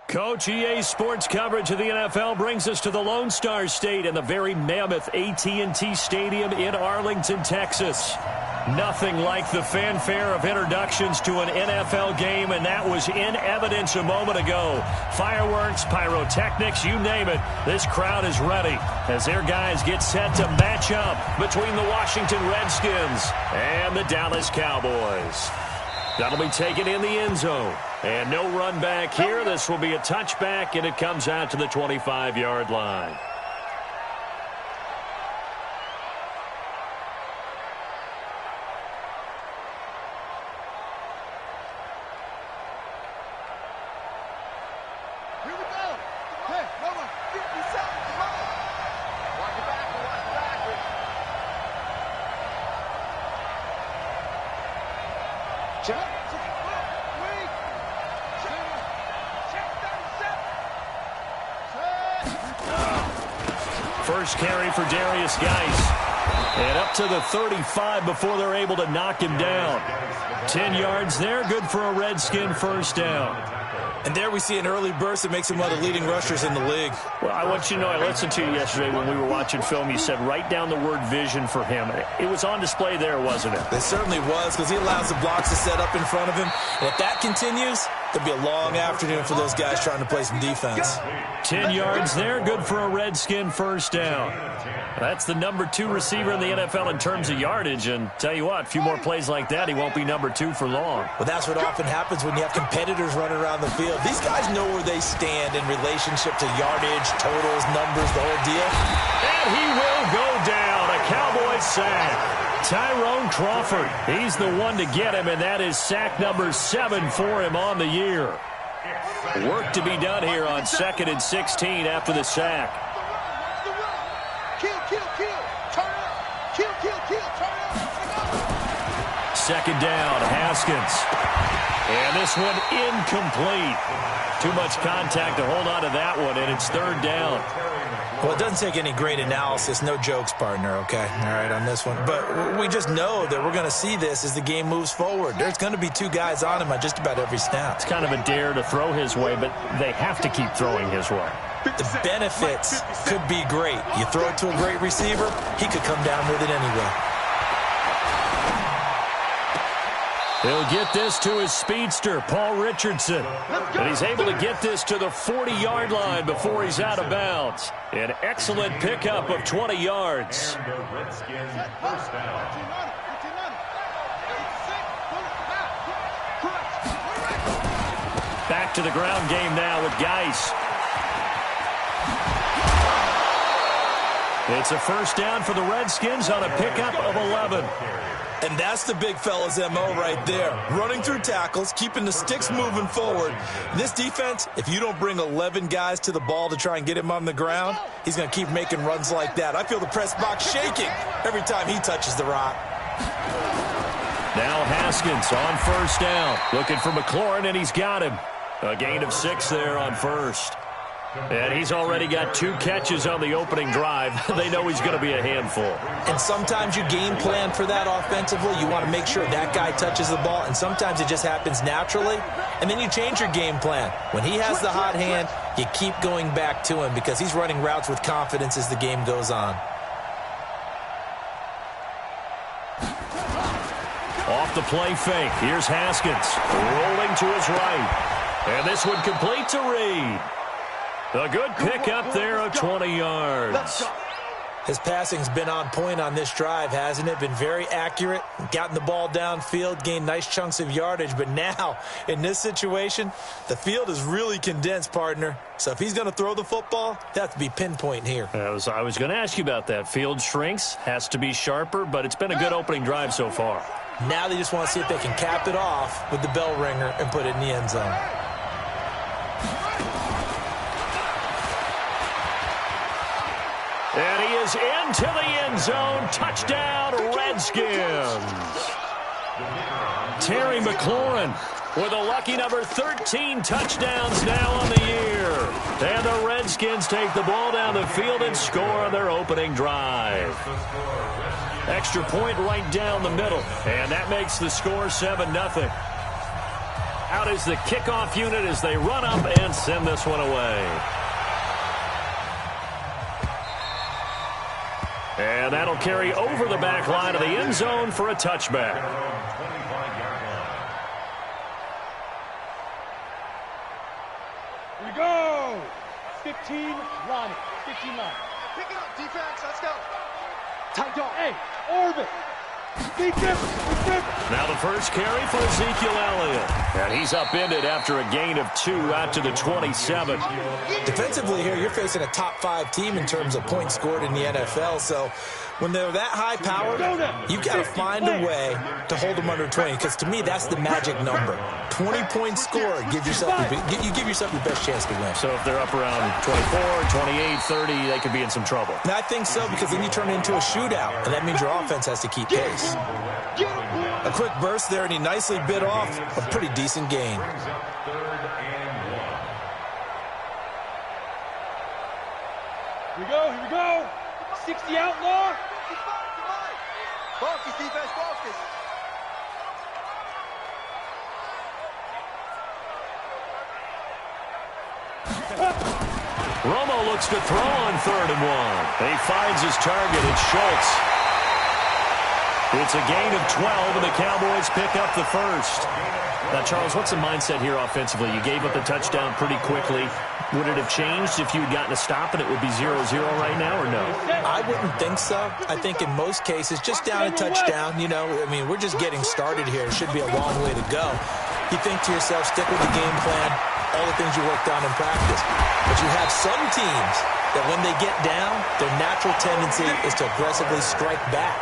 Coach, EA Sports coverage of the NFL brings us to the Lone Star State in the very mammoth AT&T Stadium in Arlington, Texas. Nothing like the fanfare of introductions to an NFL game, and that was in evidence a moment ago. Fireworks, pyrotechnics, you name it. This crowd is ready as their guys get set to match up between the Washington Redskins and the Dallas Cowboys. That'll be taken in the end zone. And no run back here. This will be a touchback, and it comes out to the 25-yard line. Here we go. Hey, Noah, get yourself. Come on. Watch it back. Watch it back. Check. First carry for Darius Geis. And up to the 35 before they're able to knock him down. 10 yards there, good for a Redskin first down. And there we see an early burst that makes him one of the leading rushers in the league. Well, I want you to know, I listened to you yesterday when we were watching film. You said write down the word vision for him. It was on display there, wasn't it? It certainly was, because he allows the blocks to set up in front of him. And if that continues, it'll be a long afternoon for those guys trying to play some defense. 10 yards there, good for a Redskin first down. That's the number 2 receiver in the NFL in terms of yardage, and tell you what, a few more plays like that, he won't be number 2 for long. Well, that's what often happens when you have competitors running around the field. These guys know where they stand in relationship to yardage, totals, numbers, the whole deal. And he will go down, a Cowboys sack. Tyrone Crawford, he's the one to get him, and that is sack number 7 for him on the year. Work to be done here on 2nd and 16 after the sack. Kill, turn up. Kill, turn up. Second down, Haskins. And this one incomplete. Too much contact to hold on to that one, and it's 3rd down. Well, it doesn't take any great analysis. No jokes, partner, okay? All right, on this one. But we just know that we're going to see this as the game moves forward. There's going to be 2 guys on him on just about every snap. It's kind of a dare to throw his way, but they have to keep throwing his way. The benefits could be great. You throw it to a great receiver, he could come down with it anyway. He'll get this to his speedster, Paul Richardson. And he's able to get this to the 40-yard line before he's out of bounds. An excellent pickup of 20 yards. Back to the ground game now with Geis. It's a first down for the Redskins on a pickup of 11. And that's the big fella's MO right there. Running through tackles, keeping the sticks moving forward. This defense, if you don't bring 11 guys to the ball to try and get him on the ground, he's going to keep making runs like that. I feel the press box shaking every time he touches the rock. Now Haskins on first down. Looking for McLaurin, and he's got him. A gain of 6 there on first. And he's already got 2 catches on the opening drive. They know he's going to be a handful. And sometimes you game plan for that offensively. You want to make sure that guy touches the ball, and sometimes it just happens naturally. And then you change your game plan. When he has the hot hand, you keep going back to him because he's running routes with confidence as the game goes on. Off the play fake. Here's Haskins rolling to his right. And this one complete to Reed. A good pickup there of 20 yards. His passing's been on point on this drive, hasn't it? Been very accurate, gotten the ball downfield, gained nice chunks of yardage. But now, in this situation, the field is really condensed, partner. So if he's going to throw the football, that has to be pinpoint here. I was going to ask you about that. Field shrinks, has to be sharper, but it's been a good opening drive so far. Now they just want to see if they can cap it off with the bell ringer and put it in the end zone. And he is into the end zone. Touchdown, Redskins. Terry McLaurin with a lucky number 13 touchdowns now on the year. And the Redskins take the ball down the field and score on their opening drive. Extra point right down the middle. And that makes the score 7-0. Out is the kickoff unit as they run up and send this one away. And that'll carry over the back line of the end zone for a touchback. Here we go. 15 line. 15 line. Pick it up, defense. Let's go. Tight dog. Hey, orbit. Now the first carry for Ezekiel Elliott. And he's upended after a gain of 2 out to the 27. Defensively here, you're facing a top 5 team in terms of points scored in the NFL. So when they're that high powered, you got to find a way to hold them under 20. Because to me, that's the magic number. 20 points scored, you give yourself your best chance to win. So if they're up around 24, 28, 30, they could be in some trouble. And I think so, because then you turn it into a shootout, and that means your offense has to keep pace. A quick burst there, and he nicely bit off a pretty decent gain. Here we go. 60 outlaw. Focus, defense, focus. Romo looks to throw on 3rd and 1. He finds his target. It's Schultz. It's a gain of 12, and the Cowboys pick up the first. Now, Charles, what's the mindset here offensively? You gave up the touchdown pretty quickly. Would it have changed if you had gotten a stop and it would be 0-0 right now, or no? I wouldn't think so. I think in most cases, just down a touchdown, we're just getting started here. It should be a long way to go. You think to yourself, stick with the game plan, all the things you worked on in practice. But you have some teams that when they get down, their natural tendency is to aggressively strike back.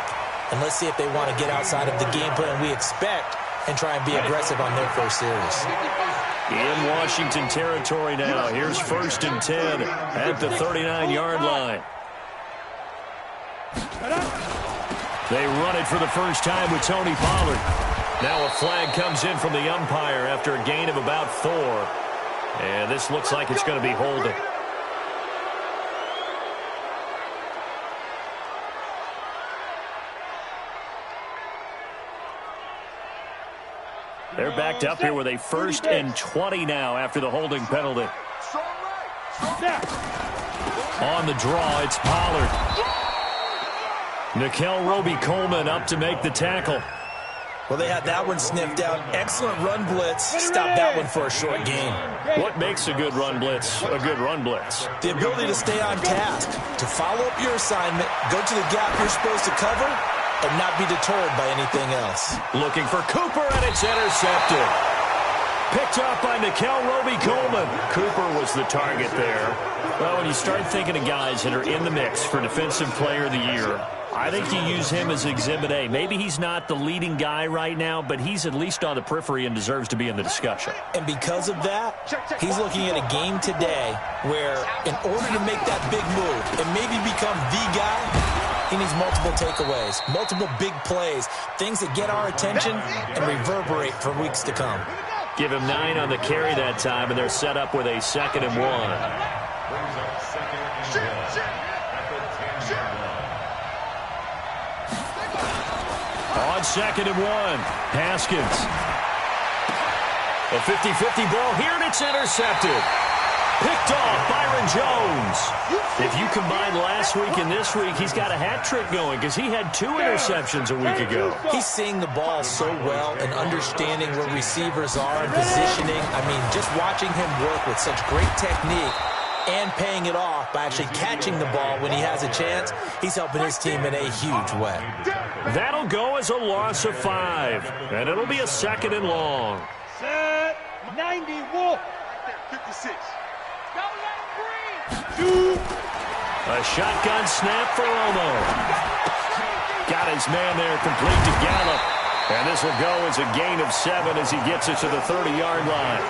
And let's see if they want to get outside of the game plan we expect and try and be aggressive on their first series. In Washington territory now. Here's 1st and 10 at the 39-yard line. They run it for the first time with Tony Pollard. Now a flag comes in from the umpire after a gain of about 4. And this looks like it's going to be holding. They're backed up here with a 1st and 20 now after the holding penalty. On the draw, it's Pollard. Nickel Roby-Coleman up to make the tackle. Well, they had that one sniffed out. Excellent run blitz. Stop that one for a short gain. What makes a good run blitz a good run blitz? The ability to stay on task, to follow up your assignment, go to the gap you're supposed to cover, and not be deterred by anything else. Looking for Cooper, and it's intercepted. Picked up by Nickel Roby-Coleman. Cooper was the target there. Well, when you start thinking of guys that are in the mix for Defensive Player of the Year, I think you use him as Exhibit A. Maybe he's not the leading guy right now, but he's at least on the periphery and deserves to be in the discussion. And because of that, he's looking at a game today where in order to make that big move and maybe become the guy, he needs multiple takeaways, multiple big plays, things that get our attention and reverberate for weeks to come. Give him 9 on the carry that time, and they're set up with a 2nd and 1. On 2nd and 1, Haskins. A 50-50 ball here, and it's intercepted. Picked off Byron Jones. If you combine last week and this week, he's got a hat trick going because he had 2 interceptions a week ago. He's seeing the ball so well and understanding where receivers are and positioning. I mean, just watching him work with such great technique and paying it off by actually catching the ball when he has a chance, he's helping his team in a huge way. That'll go as a loss of 5, and it'll be a 2nd and long. Set 90 Wolf. 56. A shotgun snap for Romo. Got his man there, complete to Gallup. And this will go as a gain of 7 as he gets it to the 30-yard line.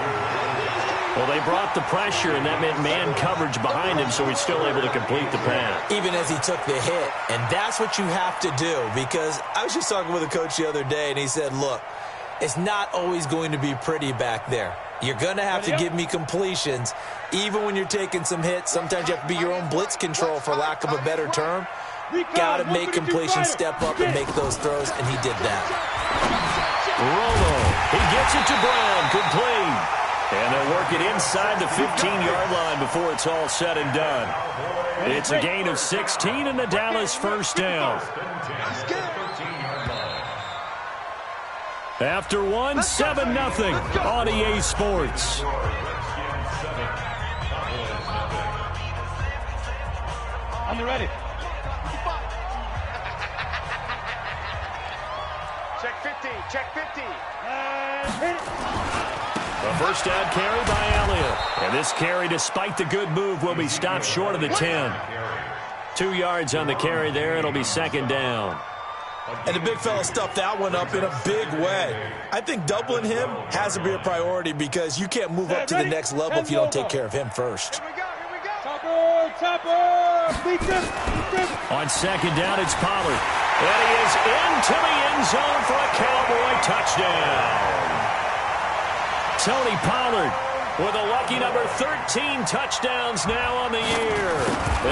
Well, they brought the pressure, and that meant man coverage behind him, so he's still able to complete the pass. Even as he took the hit. And that's what you have to do, because I was just talking with a coach the other day, and he said, look, it's not always going to be pretty back there. You're going to have to give me completions. Even when you're taking some hits, sometimes you have to be your own blitz control, for lack of a better term. Got to make completion, step up, and make those throws, and he did that. Rolo, he gets it to Brown, complete. And they'll work it inside the 15-yard line before it's all said and done. It's a gain of 16 and the Dallas first down. After one, 7-0 on EA Sports. On the ready. Check 50, check 50. Hit it. A first down carry by Elliott. And this carry, despite the good move, will be stopped short of the 10. 2 yards on the carry there. It'll be second down. And the big fella stuffed that one up in a big way. I think doubling him has to be a priority because you can't move up to the next level if you don't take care of him first. Here we go. Topper. Beat him. On second down, it's Pollard. And he is into the end zone for a Cowboy touchdown. Tony Pollard with a lucky number 13 touchdowns now on the year,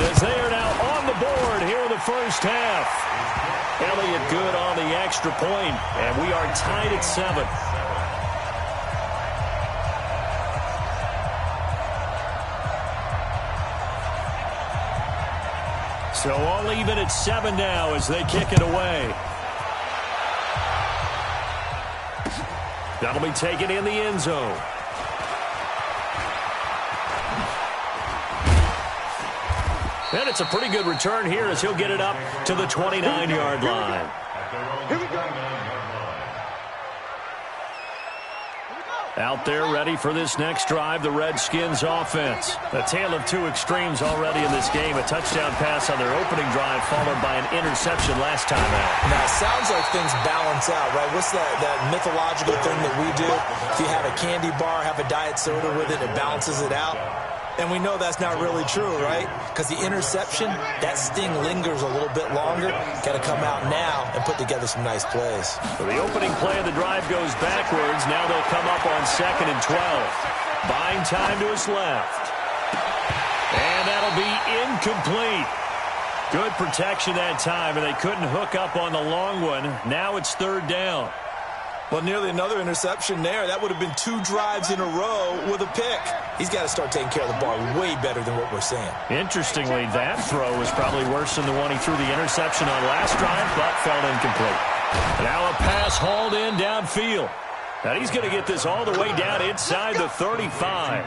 as they are now on the board here in the first half. Elliott good on the extra point, and we are tied at 7. So all even at 7 now as they kick it away. That'll be taken in the end zone. And it's a pretty good return here as he'll get it up to the 29-yard line. Here we go. Out there ready for this next drive, the Redskins offense. A tale of two extremes already in this game. A touchdown pass on their opening drive followed by an interception last time out. Now, it sounds like things balance out, right? What's that mythological thing that we do? If you have a candy bar, have a diet soda with it, it balances it out. And we know that's not really true, right? Because the interception, that sting lingers a little bit longer. Got to come out now and put together some nice plays. So the opening play of the drive goes backwards. Now they'll come up on 2nd and 12. Buying time to his left. And that'll be incomplete. Good protection that time, and they couldn't hook up on the long one. Now it's 3rd down. Well, nearly another interception there. That would have been 2 drives in a row with a pick. He's got to start taking care of the ball way better than what we're seeing. Interestingly, that throw was probably worse than the one he threw the interception on last drive, but fell incomplete. Now a pass hauled in downfield. And he's going to get this all the way down inside the 35.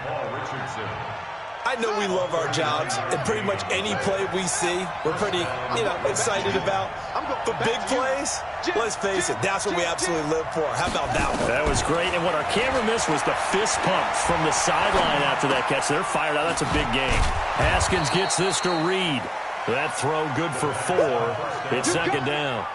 I know we love our jobs, and pretty much any play we see, we're pretty, excited about. But big plays, let's face it, that's what we absolutely live for. How about that one? That was great, and what our camera missed was the fist pump from the sideline after that catch. They're fired out. That's a big game. Haskins gets this to Reed. That throw good for 4. It's 2nd down.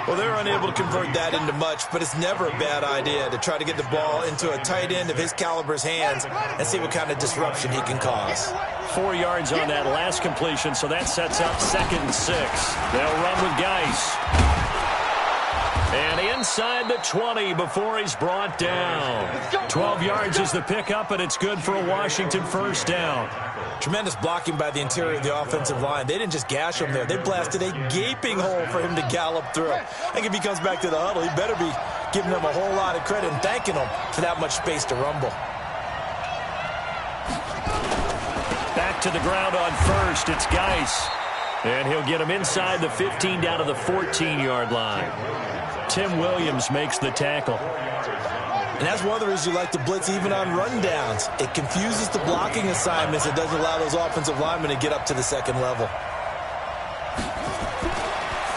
Well, they're unable to convert that into much, but it's never a bad idea to try to get the ball into a tight end of his caliber's hands and see what kind of disruption he can cause. 4 yards on that last completion, so that sets up 2nd and 6. They'll run with Geis. And inside the 20 before he's brought down. 12 yards is the pickup, and it's good for a Washington first down. Tremendous blocking by the interior of the offensive line. They didn't just gash him there. They blasted a gaping hole for him to gallop through. I think if he comes back to the huddle, he better be giving them a whole lot of credit and thanking them for that much space to rumble. Back to the ground on first. It's Geis. And he'll get him inside the 15 down to the 14-yard line. Tim Williams makes the tackle. And that's one of the reasons you like to blitz even on rundowns. It confuses the blocking assignments. It doesn't allow those offensive linemen to get up to the second level.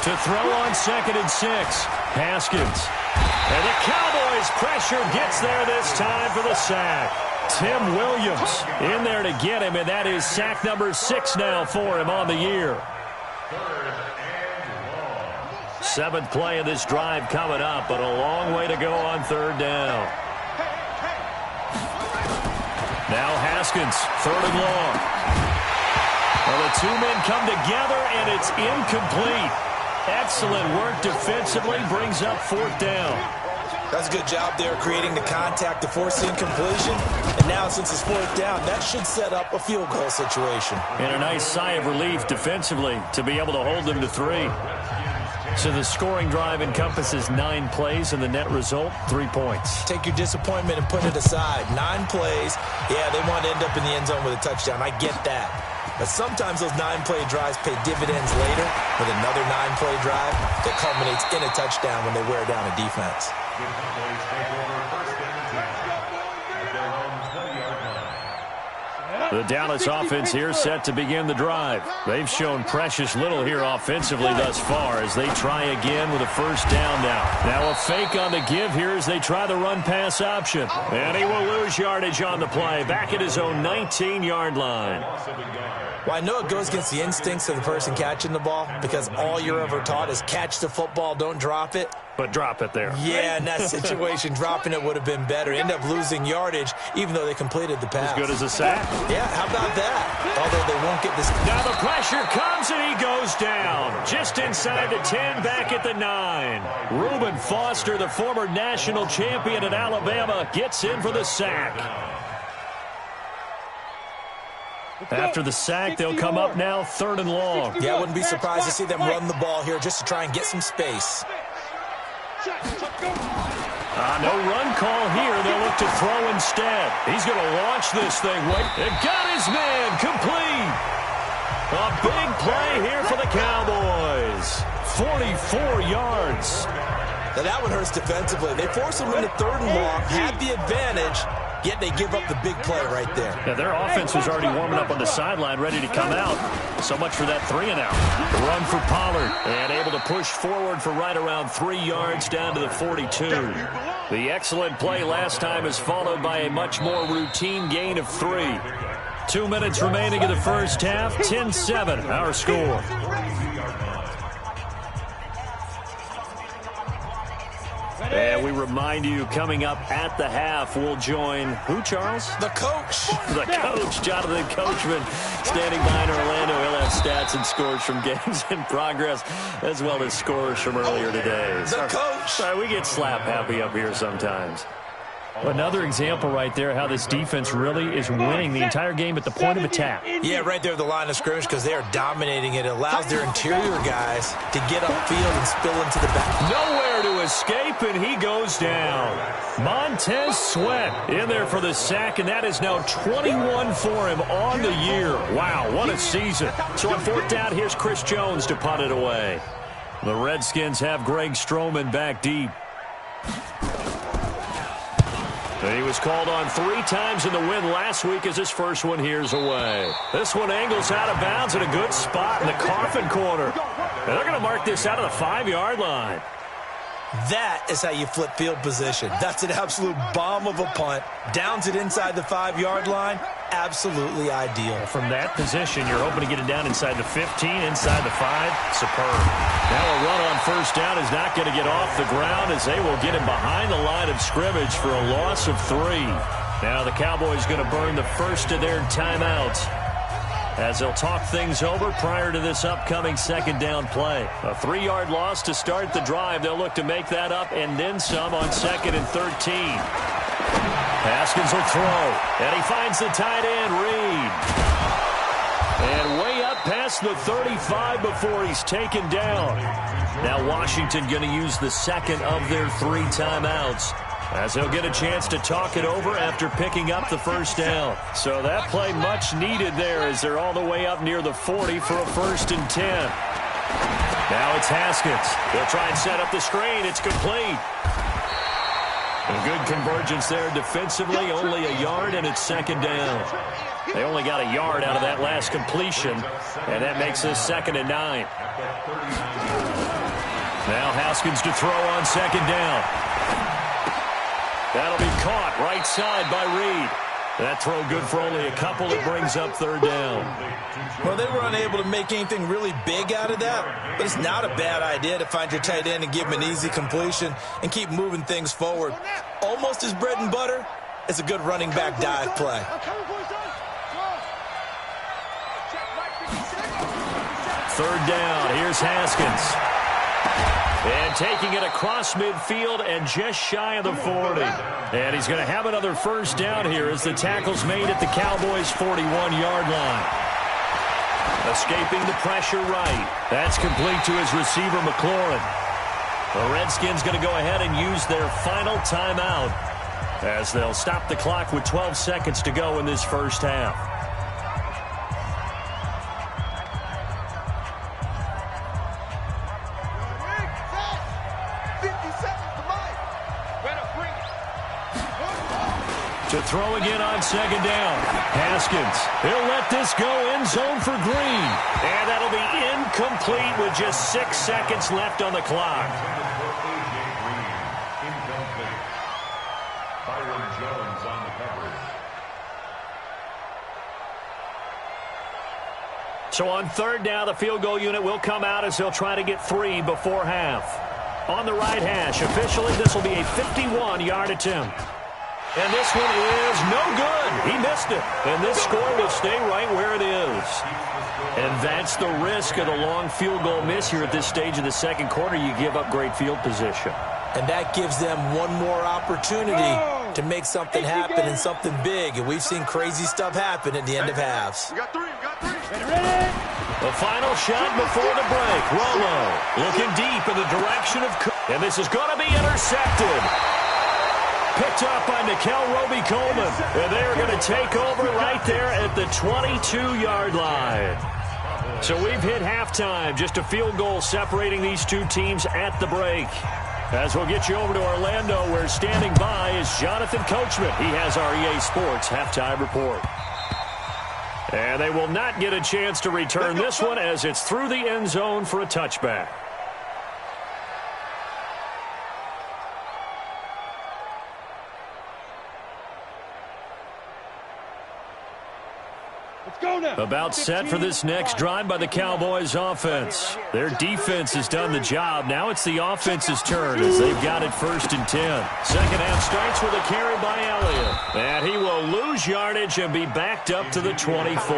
To throw on 2nd and 6. Haskins. And the Cowboys pressure gets there this time for the sack. Tim Williams in there to get him, and that is sack number 6 now for him on the year. 7th play of this drive coming up, but a long way to go on 3rd down. Now Haskins, 3rd and long. Well, the 2 men come together, and it's incomplete. Excellent work defensively, brings up 4th down. That's a good job there creating the contact to force the incompletion. And now since it's fourth down, that should set up a field goal situation. And a nice sigh of relief defensively to be able to hold them to 3. So the scoring drive encompasses 9 plays, and the net result, 3 points. Take your disappointment and put it aside. 9 plays. Yeah, they want to end up in the end zone with a touchdown. I get that. But sometimes those 9-play drives pay dividends later with another 9-play drive that culminates in a touchdown when they wear down a defense. The Dallas offense here set to begin the drive. They've shown precious little here offensively thus far as they try again with a first down now. Now a fake on the give here as they try the run-pass option. And he will lose yardage on the play, back at his own 19-yard line. Well, I know it goes against the instincts of the person catching the ball because all you're ever taught is catch the football, don't drop it. But drop it there. Yeah, in that situation, dropping it would have been better. End up losing yardage, even though they completed the pass. As good as a sack? Yeah, how about that? Although they won't get this. Now the pressure comes and he goes down. Just inside the 10, back at the 9. Reuben Foster, the former national champion at Alabama, gets in for the sack. After the sack, they'll come up now 3rd and long. Yeah, I wouldn't be surprised to see them run the ball here just to try and get some space. No run call here. They'll look to throw instead. He's going to launch this thing. It got his man complete. A big play here for the Cowboys. 44 yards. Now that one hurts defensively. They force him into 3rd and long, had the advantage, yet they give up the big play right there. Now their offense was already warming up on the sideline, ready to come out. So much for that 3-and-out. Run for Pollard, and able to push forward for right around 3 yards down to the 42. The excellent play last time is followed by a much more routine gain of 3. 2 minutes remaining in the first half. 10-7, our score. And we remind you, coming up at the half, we'll join who, Charles? The coach. The coach, Jonathan Coachman, standing by in Orlando. He'll have stats and scores from games in progress, as well as scores from earlier today. The coach. Sorry, we get slap happy up here sometimes. Another example right there how this defense really is winning the entire game at the point of attack. Yeah, right there at the line of scrimmage because they are dominating it. It allows their interior guys to get upfield and spill into the back. Nowhere to escape, and he goes down. Montez Sweat in there for the sack, and that is now 21 for him on the year. Wow, what a season. So on 4th down, here's Chris Jones to punt it away. The Redskins have Greg Stroman back deep. And he was called on 3 times in the win last week as his first one here's away. This one angles out of bounds at a good spot in the coffin corner. And they're going to mark this out of the 5-yard line. That is how you flip field position. That's an absolute bomb of a punt. Downs it inside the 5-yard line. Absolutely ideal. From that position, you're hoping to get it down inside the 15, inside the 5. Superb. Now a run on first down is not going to get off the ground as they will get him behind the line of scrimmage for a loss of 3. Now the Cowboys going to burn the first of their timeouts as they'll talk things over prior to this upcoming 2nd down play. A 3-yard loss to start the drive. They'll look to make that up and then some on 2nd and 13. Haskins will throw, and he finds the tight end, Reed. And way up past the 35 before he's taken down. Now Washington going to use the 2nd of their 3 timeouts, as they'll get a chance to talk it over after picking up the first down. So that play much needed there as they're all the way up near the 40 for a 1st and 10. Now it's Haskins. They'll try and set up the screen. It's complete. A good convergence there defensively, only a yard, and it's 2nd down. They only got a yard out of that last completion, and that makes this 2nd and 9. Now Haskins to throw on 2nd down. That'll be caught right side by Reed. That throw good for only a couple. It brings up 3rd down. Well, they were unable to make anything really big out of that, but it's not a bad idea to find your tight end and give him an easy completion and keep moving things forward. Almost as bread and butter as a good running back dive play. 3rd down. Here's Haskins. And And taking it across midfield and just shy of the 40. And he's going to have another first down here as the tackle's made at the Cowboys' 41-yard line. Escaping the pressure right. That's complete to his receiver, McLaurin. The Redskins going to go ahead and use their final timeout as they'll stop the clock with 12 seconds to go in this first half. To throw again on second down. Haskins. He'll let this go end zone for Green. And that'll be incomplete with just 6 seconds left on the clock. So on third down, the field goal unit will come out as they'll try to get 3 before half. On the right hash, officially this will be a 51-yard attempt. And this one is no good. He missed it. And this score will stay right where it is. And that's the risk of the long field goal miss here at this stage of the second quarter. You give up great field position. And that gives them one more opportunity to make something happen and something big. And we've seen crazy stuff happen at the end of halves. We got three. The final shot before the break. Romo looking deep in the direction of Cook. And this is going to be intercepted. Picked up by Nickel Roby-Coleman. And they're going to take over right there at the 22-yard line. So we've hit halftime. Just a field goal separating these two teams at the break. As we'll get you over to Orlando, where standing by is Jonathan Coachman. He has our EA Sports halftime report. And they will not get a chance to return this one as it's through the end zone for a touchback. About set for this next drive by the Cowboys offense. Their defense has done the job. Now it's the offense's turn as they've got it 1st and 10. Second half starts with a carry by Elliott. And he will lose yardage and be backed up to the 24.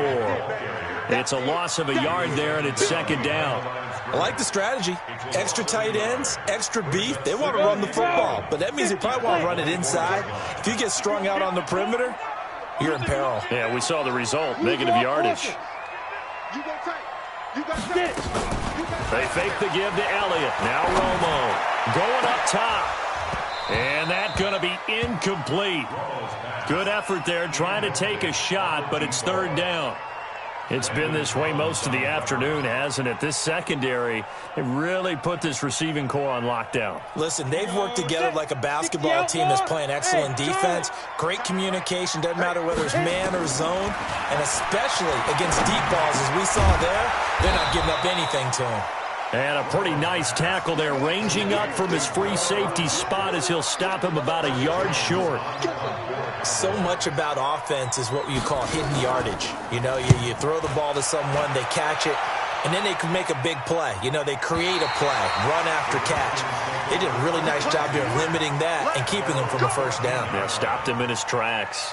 It's a loss of a yard there, and it's second down. I like the strategy. Extra tight ends, extra beef. They want to run the football, but that means they probably want to run it inside. If you get strung out on the perimeter, you're in peril. Yeah, we saw the result. Negative yardage. They fake the give to Elliott. Now Romo going up top. And that's going to be incomplete. Good effort there trying to take a shot, but it's third down. It's been this way most of the afternoon, hasn't it? This secondary, they really put this receiving core on lockdown. Listen, they've worked together like a basketball team that's playing excellent defense. Great communication, doesn't matter whether it's man or zone. And especially against deep balls, as we saw there, they're not giving up anything to him. And a pretty nice tackle there, ranging up from his free safety spot as he'll stop him about a yard short. So much about offense is what you call hidden yardage. You know, you throw the ball to someone, they catch it, and then they can make a big play. You know, they create a play, run after catch. They did a really nice job here limiting that and keeping him from a first down. Yeah, stopped him in his tracks.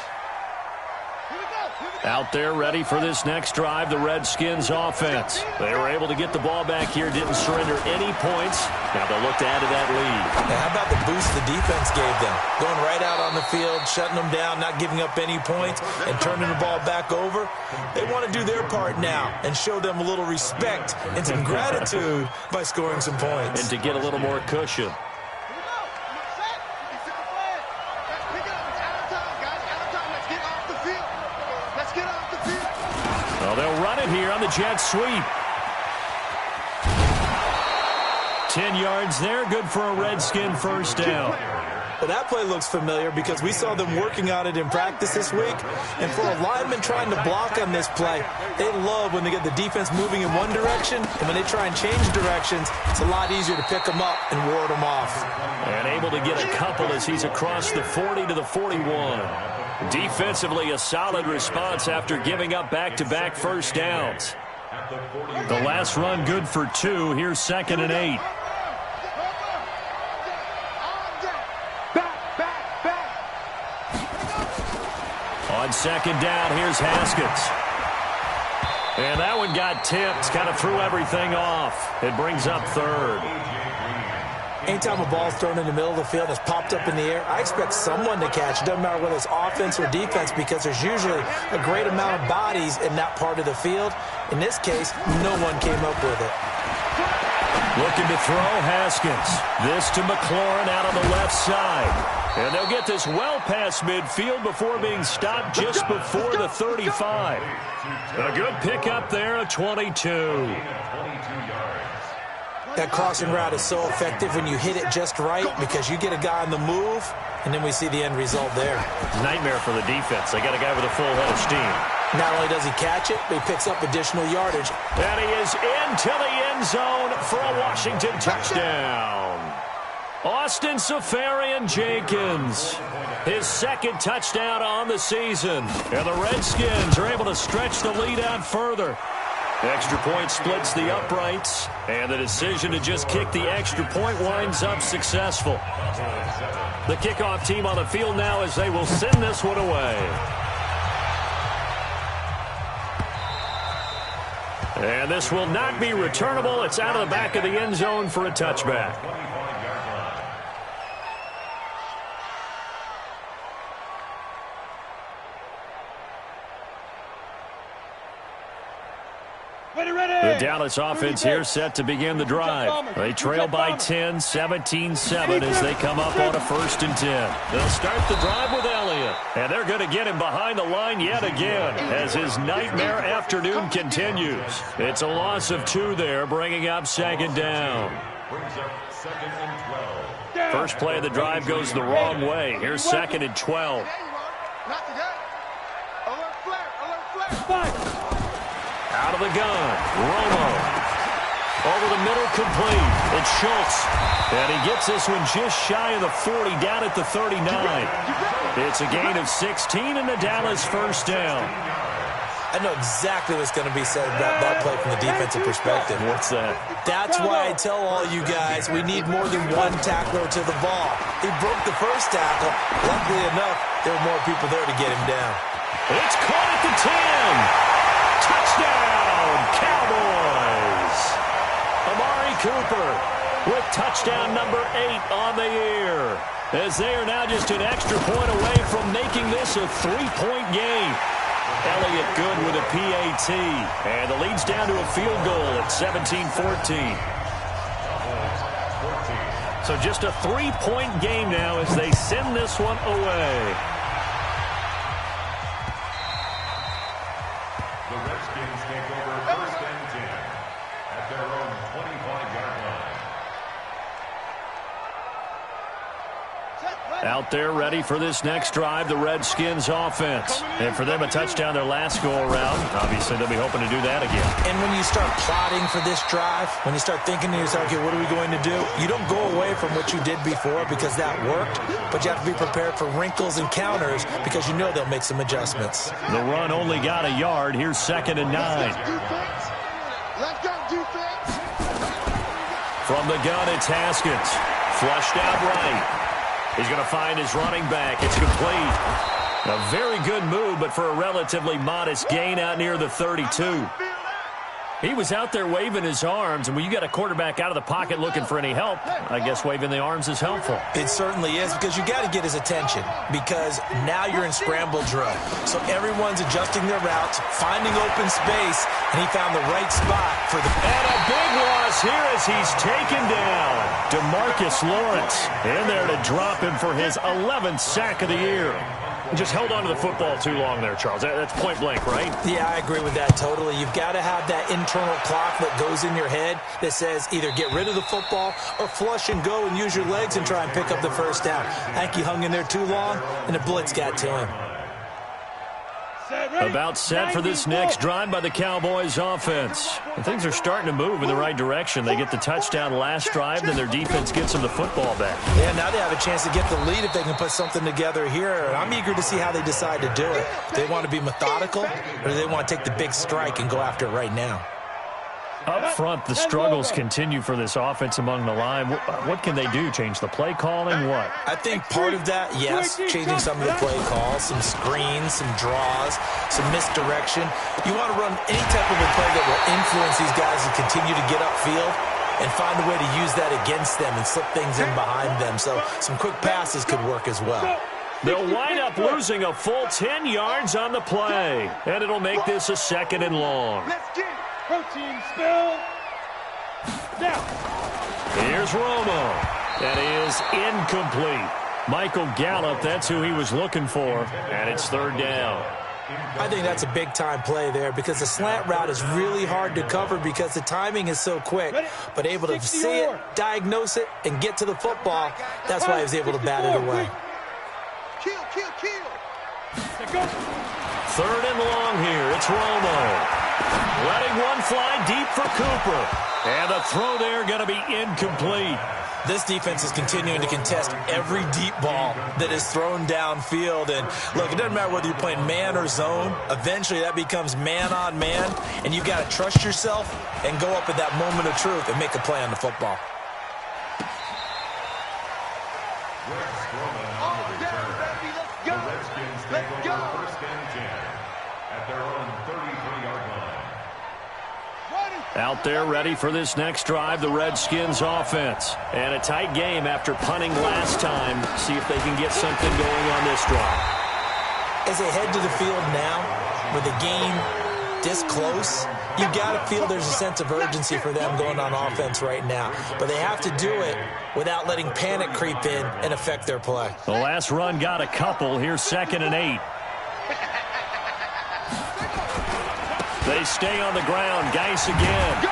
Out there ready for this next drive, the Redskins offense. They were able to get the ball back here, didn't surrender any points. Now they'll look to add to that lead. Now, how about the boost the defense gave them? Going right out on the field, shutting them down, not giving up any points, and turning the ball back over. They want to do their part now and show them a little respect and some gratitude by scoring some points. And to get a little more cushion. Well, they'll run it here on the jet sweep. 10 yards there, good for a Redskin first down. Well, that play looks familiar because we saw them working on it in practice this week. And for a lineman trying to block on this play, they love when they get the defense moving in one direction. And when they try and change directions, it's a lot easier to pick them up and ward them off. And able to get a couple as he's across the 40 to the 41. Defensively, a solid response after giving up back-to-back first downs. The last run good for 2. Here's 2nd and 8. On second down, here's Haskins. And that one got tipped, kind of threw everything off. It brings up third. Anytime a ball's thrown in the middle of the field and it's popped up in the air, I expect someone to catch it. Doesn't matter whether it's offense or defense, because there's usually a great amount of bodies in that part of the field. In this case, no one came up with it. Looking to throw, Haskins. This to McLaurin out on the left side. And they'll get this well past midfield before being stopped just before the 35. A good pickup there, a 22. That crossing route is so effective when you hit it just right, because you get a guy on the move, and then we see the end result there. Nightmare for the defense. They got a guy with a full head of steam. Not only does he catch it, but he picks up additional yardage. And he is into the end zone for a Washington touchdown. Austin Safarian-Jenkins, his second touchdown on the season. And the Redskins are able to stretch the lead out further. Extra point splits the uprights, and the decision to just kick the extra point winds up successful. The kickoff team on the field now as they will send this one away. And this will not be returnable. It's out of the back of the end zone for a touchback. The Dallas offense here set to begin the drive. They trail by 10, 17-7 as they come up on a 1st and 10. They'll start the drive with Elliott. And they're going to get him behind the line yet again as his nightmare afternoon continues. It's a loss of 2 there, bringing up 2nd down. First play of the drive goes the wrong way. Here's 2nd and 12. Out of the gun, Romo. Over the middle, complete. It's Schultz. And he gets this one just shy of the 40, down at the 39. It's a gain of 16 and the Dallas 1st down. I know exactly what's going to be said about that play from the defensive perspective. What's that? That's why I tell all you guys we need more than one tackler to the ball. He broke the first tackle. Luckily enough, there were more people there to get him down. It's caught at the 10. Touchdown, Cowboys! Amari Cooper with touchdown number 8 on the year, as they are now just an extra point away from making this a 3-point game. Elliott good with a PAT, and the lead's down to a field goal at 17-14. So just a 3-point game now as they send this one away. Out there ready for this next drive, the Redskins offense. And for them, a touchdown their last go-around. Obviously, they'll be hoping to do that again. And when you start plotting for this drive, when you start thinking to yourself, okay, what are we going to do? You don't go away from what you did before because that worked, but you have to be prepared for wrinkles and counters because you know they'll make some adjustments. The run only got a yard. Here's 2nd and 9. Let's go, defense. From the gun, it's Haskins. Flushed out right. He's going to find his running back. It's complete. A very good move, but for a relatively modest gain out near the 32. He was out there waving his arms, and when you got a quarterback out of the pocket looking for any help, I guess waving the arms is helpful. It certainly is, because you got to get his attention, because now you're in scramble drill. So everyone's adjusting their routes, finding open space, and he found the right spot for the... And a big loss here as he's taken down. DeMarcus Lawrence in there to drop him for his 11th sack of the year. Just held on to the football too long there, Charles. That's point blank, right? Yeah, I agree with that totally. You've got to have that internal clock that goes in your head that says either get rid of the football or flush and go and use your legs and try and pick up the first down. I think he hung in there too long, and the blitz got to him. About set for this next drive by the Cowboys offense. And things are starting to move in the right direction. They get the touchdown last drive, then their defense gets them the football back. Yeah, now they have a chance to get the lead if they can put something together here. And I'm eager to see how they decide to do it. Do they want to be methodical, or do they want to take the big strike and go after it right now? Up front, the struggles continue for this offense among the line. What can they do? Change the play calling? What? I think part of that, yes, changing some of the play calls, some screens, some draws, some misdirection. You want to run any type of a play that will influence these guys to continue to get upfield. and find a way to use that against them and slip things in behind them. So some quick passes could work as well. They'll wind up losing a full 10 yards on the play, and it'll make this a 2nd and long. Let's get it. Protein spill. Down. Here's Romo. That is incomplete. Michael Gallup, that's who he was looking for, and it's 3rd down. I think that's a big-time play there because the slant route is really hard to cover because the timing is so quick. But able to see it, diagnose it, and get to the football, that's why he was able to bat it away. Kill. 3rd and long here. It's Romo. Letting one fly deep for Cooper. And the throw there going to be incomplete. This defense is continuing to contest every deep ball that is thrown downfield. And, look, it doesn't matter whether you're playing man or zone. Eventually, that becomes man-on-man, and you've got to trust yourself and go up at that moment of truth and make a play on the football. Out there ready for this next drive, the Redskins offense. And a tight game after punting last time. See if they can get something going on this drive. As they head to the field now, with the game this close, you've got to feel there's a sense of urgency for them going on offense right now. But they have to do it without letting panic creep in and affect their play. The last run got a couple. Here's 2nd and 8. They stay on the ground. Geis again.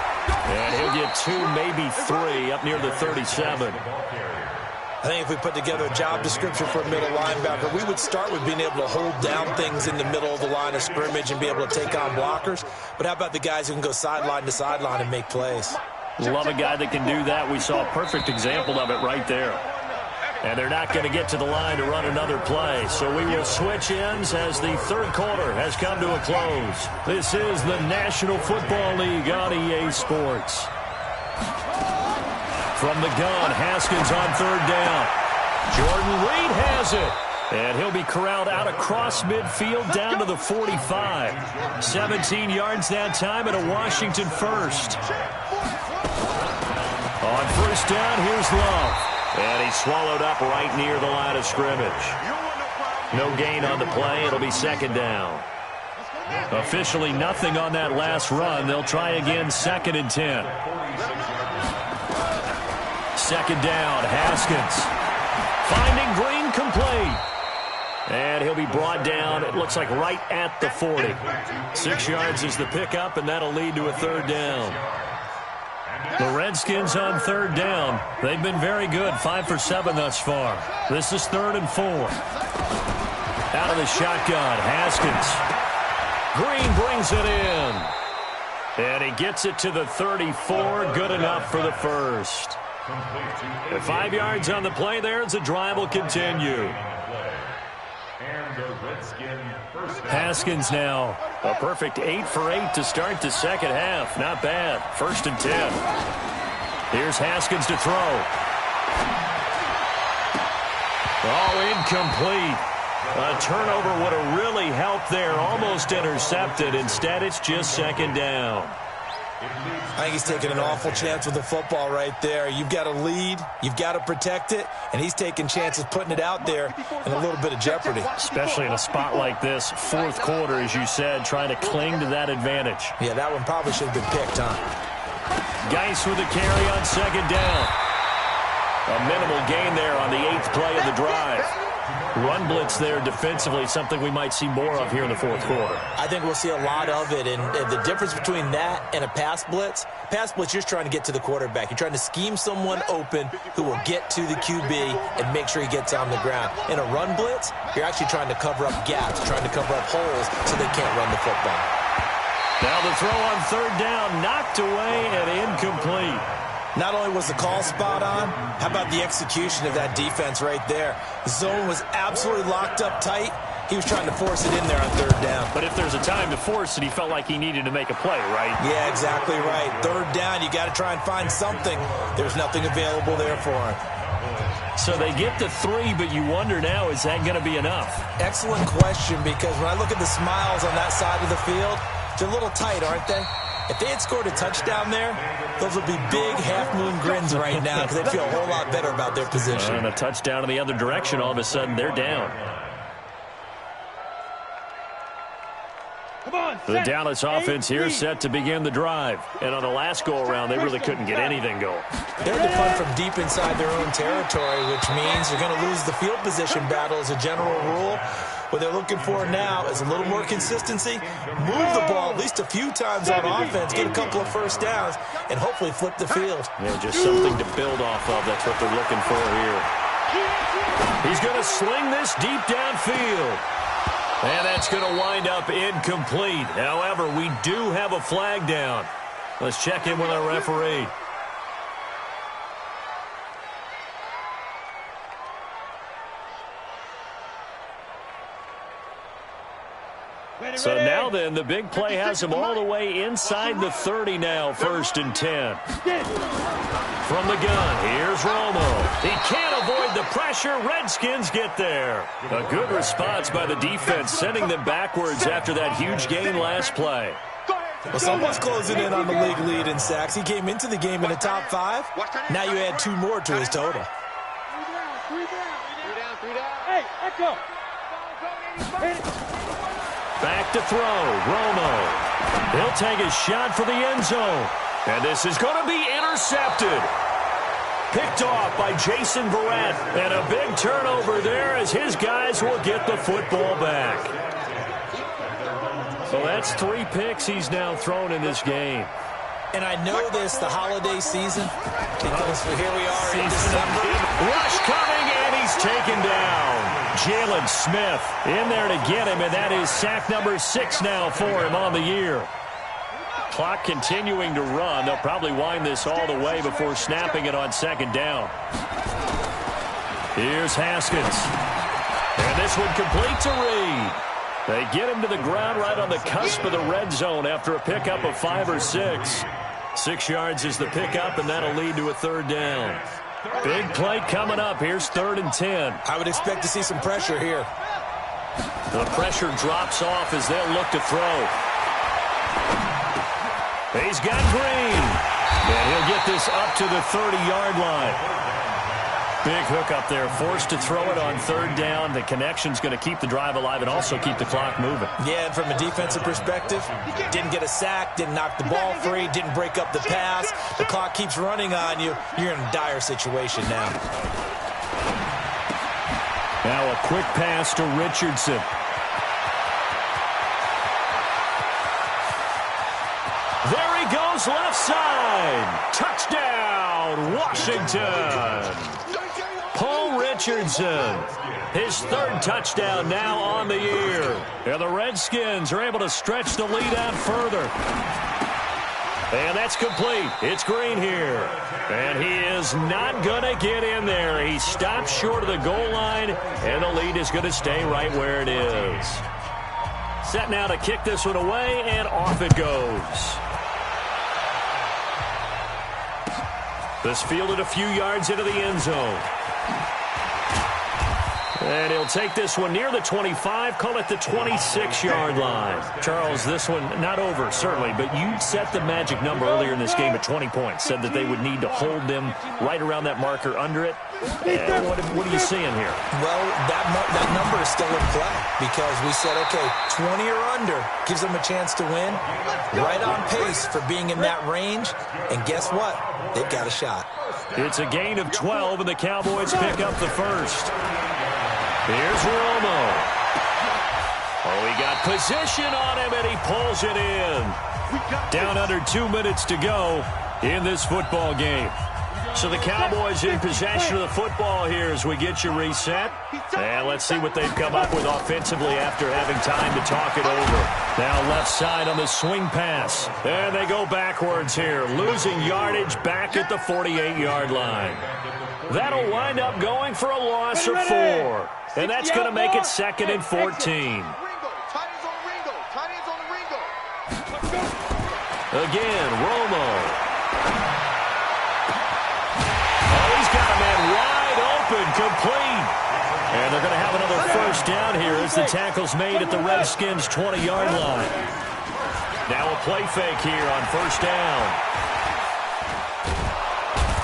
And he'll get 2, maybe 3 up near the 37. I think if we put together a job description for a middle linebacker, we would start with being able to hold down things in the middle of the line of scrimmage and be able to take on blockers. But how about the guys who can go sideline to sideline and make plays? Love a guy that can do that. We saw a perfect example of it right there. And they're not going to get to the line to run another play. So we will switch ends as the 3rd quarter has come to a close. This is the National Football League on EA Sports. From the gun, Haskins on 3rd down. Jordan Reed has it. And he'll be corralled out across midfield down to the 45. 17 yards that time and a Washington first. On 1st down, here's Love. And he's swallowed up right near the line of scrimmage. No gain on the play. It'll be 2nd down. Officially nothing on that last run. They'll try again 2nd and 10. 2nd down, Haskins. Finding Green complete. And he'll be brought down, it looks like right at the 40. 6 yards is the pickup, and that'll lead to a 3rd down. The Redskins on 3rd down. They've been very good, 5 for 7 thus far. This is 3rd and 4. Out of the shotgun, Haskins. Green brings it in. And he gets it to the 34, good enough for the first. 5 yards on the play there as the drive will continue. Haskins now a perfect 8 for 8 to start the 2nd half. Not bad. 1st and 10. Here's Haskins to throw. Oh, incomplete. A turnover would have really helped there. Almost intercepted. Instead, it's just 2nd down. I think he's taking an awful chance with the football right there. You've got to lead, you've got to protect it, and he's taking chances putting it out there in a little bit of jeopardy. Especially in a spot like this, 4th quarter, as you said, trying to cling to that advantage. Yeah, that one probably should have been picked, huh? Geis with a carry on 2nd down. A minimal gain there on the 8th play of the drive. Run blitz there defensively, something we might see more of here in the 4th quarter. I think we'll see a lot of it, and the difference between that and a pass blitz, you're just trying to get to the quarterback. You're trying to scheme someone open who will get to the QB and make sure he gets on the ground. In a run blitz, you're actually trying to cover up gaps, trying to cover up holes so they can't run the football. Now the throw on 3rd down, knocked away and incomplete. Not only was the call spot on, how about the execution of that defense right there? The zone was absolutely locked up tight. He was trying to force it in there on 3rd down. But if there's a time to force it, he felt like he needed to make a play, right? Yeah, exactly right. 3rd down, you got to try and find something. There's nothing available there for him. So they get to 3, but you wonder now, is that going to be enough? Excellent question, because when I look at the smiles on that side of the field, they're a little tight, aren't they? If they had scored a touchdown there, those would be big half-moon grins right now because they'd feel a whole lot better about their position. And a touchdown in the other direction, all of a sudden they're down. The Dallas offense here set to begin the drive. And on the last go-around, they really couldn't get anything going. They had to punt from deep inside their own territory, which means you're going to lose the field position battle as a general rule. What they're looking for now is a little more consistency, move the ball at least a few times on offense, get a couple of first downs, and hopefully flip the field. Yeah, just something to build off of. That's what they're looking for here. He's going to sling this deep downfield. And that's going to wind up incomplete. However, we do have a flag down. Let's check in with our referee. So now then, the big play has him all the way inside the 30 now, 1st and 10. From the gun, here's Romo. He can't avoid the pressure. Redskins get there. A good response by the defense, sending them backwards after that huge gain last play. Well, someone's closing in on the league lead in sacks. He came into the game in the top 5. Now you add 2 more to his total. 3 down. Hey, Echo. Back to throw, Romo. He'll take a shot for the end zone. And this is going to be intercepted. Picked off by Jason Verrett. And a big turnover there as his guys will get the football back. So that's 3 picks he's now thrown in this game. And I know this, the holiday season, because here we are in December. Rush coming, and he's taken down. Jalen Smith in there to get him, and that is sack number 6 now for him on the year. Clock continuing to run. They'll probably wind this all the way before snapping it on 2nd down. Here's Haskins. And this one complete to Reed. They get him to the ground right on the cusp of the red zone after a pickup of 5 or 6. 6 yards is the pickup, and that'll lead to a 3rd down. Big play coming up. Here's 3rd and 10. I would expect to see some pressure here. The pressure drops off as they'll look to throw. He's got Green. And he'll get this up to the 30-yard line. Big hook up there, forced to throw it on 3rd down. The connection's going to keep the drive alive and also keep the clock moving. Yeah, and from a defensive perspective, didn't get a sack, didn't knock the ball free, didn't break up the pass. The clock keeps running on you. You're in a dire situation now. Now a quick pass to Richardson. There he goes, left side. Touchdown, Washington. Paul Richardson, his 3rd touchdown now on the year. And the Redskins are able to stretch the lead out further. And that's complete. It's Green here. And he is not going to get in there. He stops short of the goal line, and the lead is going to stay right where it is. Set now to kick this one away, and off it goes. This fielded a few yards into the end zone. And he'll take this one near the 25, call it the 26-yard line. Charles, this one not over, certainly, but you set the magic number earlier in this game at 20 points. Said that they would need to hold them right around that marker under it. What are you seeing here? Well, that number is still in play because we said, okay, 20 or under gives them a chance to win. Right on pace for being in that range. And guess what? They've got a shot. It's a gain of 12, and the Cowboys pick up the 1st. Here's Romo. Oh, he got position on him, and he pulls it in. Down under 2 minutes to go in this football game. So the Cowboys in possession of the football here as we get you reset. And let's see what they've come up with offensively after having time to talk it over. Now left side on the swing pass. And they go backwards here, losing yardage back at the 48-yard line. That'll wind up going for a loss of 4. And that's going to make it 2nd and 14. Again, Romo. Oh, he's got a man wide open, complete. And they're going to have another 1st down here as the tackle's made at the Redskins' 20-yard line. Now a play fake here on first down.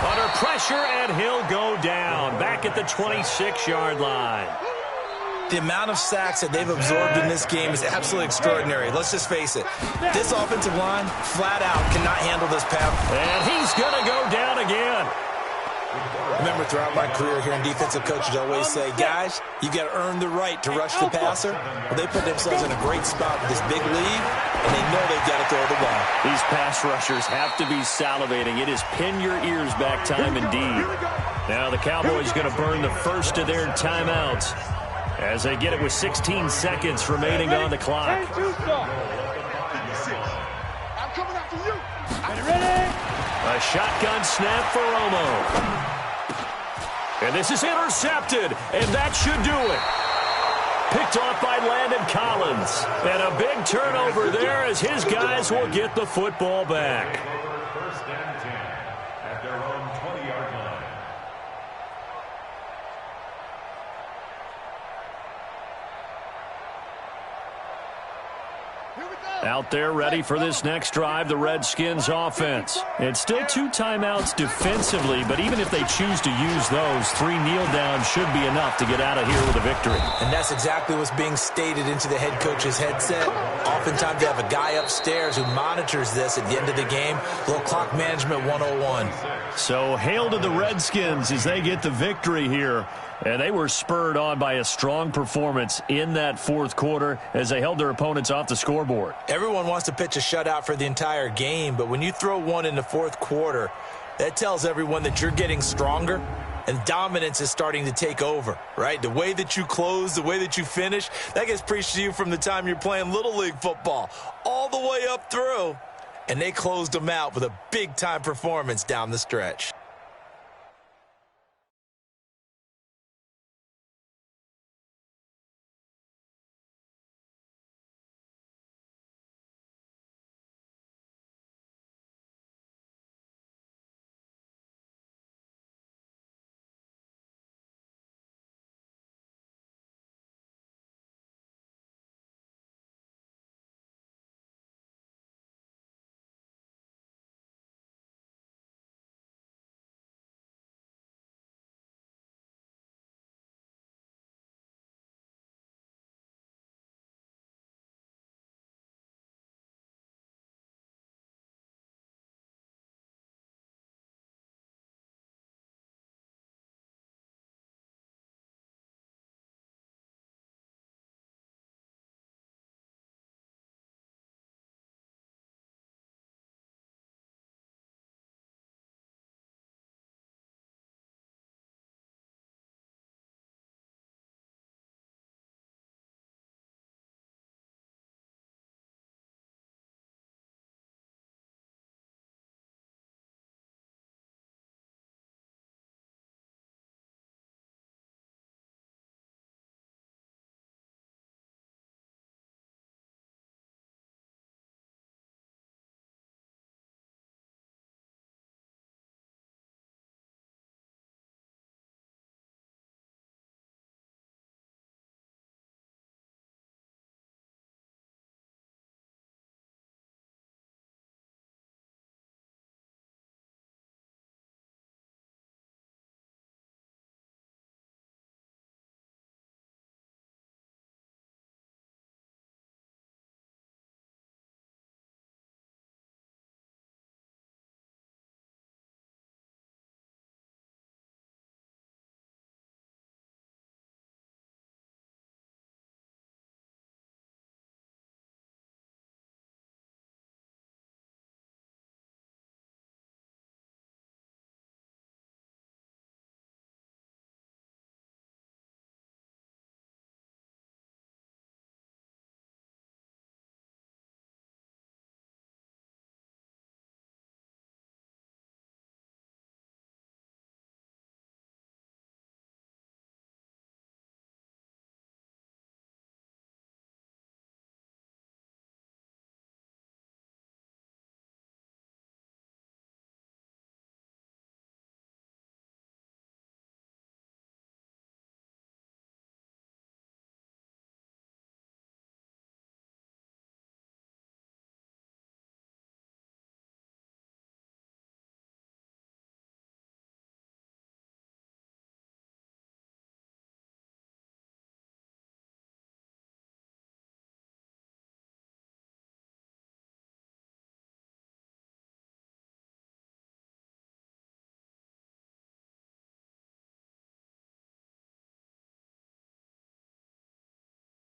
Under pressure, and he'll go down. Back at the 26-yard line. The amount of sacks that they've absorbed in this game is absolutely extraordinary. Let's just face it. This offensive line, flat out, cannot handle this pass. And he's going to go down again. Remember, throughout my career here in defensive coaches, I always say, guys, you got to earn the right to rush the passer. Well, they put themselves in a great spot with this big lead, and they know they've got to throw the ball. These pass rushers have to be salivating. It is pin your ears back time indeed. Now the Cowboys going to burn the first of their timeouts as they get it with 16 seconds remaining on the clock. I'm coming after you. Ready? A shotgun snap for Romo. And this is intercepted, and that should do it. Picked off by Landon Collins. And a big turnover there as his guys will get the football back. First and 10 at their own 20-yard line. Out there ready for this next drive, the Redskins offense. It's still 2 timeouts defensively, but even if they choose to use those, 3 kneel downs should be enough to get out of here with a victory. And that's exactly what's being stated into the head coach's headset. Oftentimes they have a guy upstairs who monitors this at the end of the game. Little clock management 101. So hail to the Redskins as they get the victory here. And they were spurred on by a strong performance in that fourth quarter as they held their opponents off the scoreboard. Everyone wants to pitch a shutout for the entire game, but when you throw one in the fourth quarter, that tells everyone that you're getting stronger and dominance is starting to take over, right? The way that you close, the way that you finish, that gets preached to you from the time you're playing Little League football all the way up through. And they closed them out with a big-time performance down the stretch.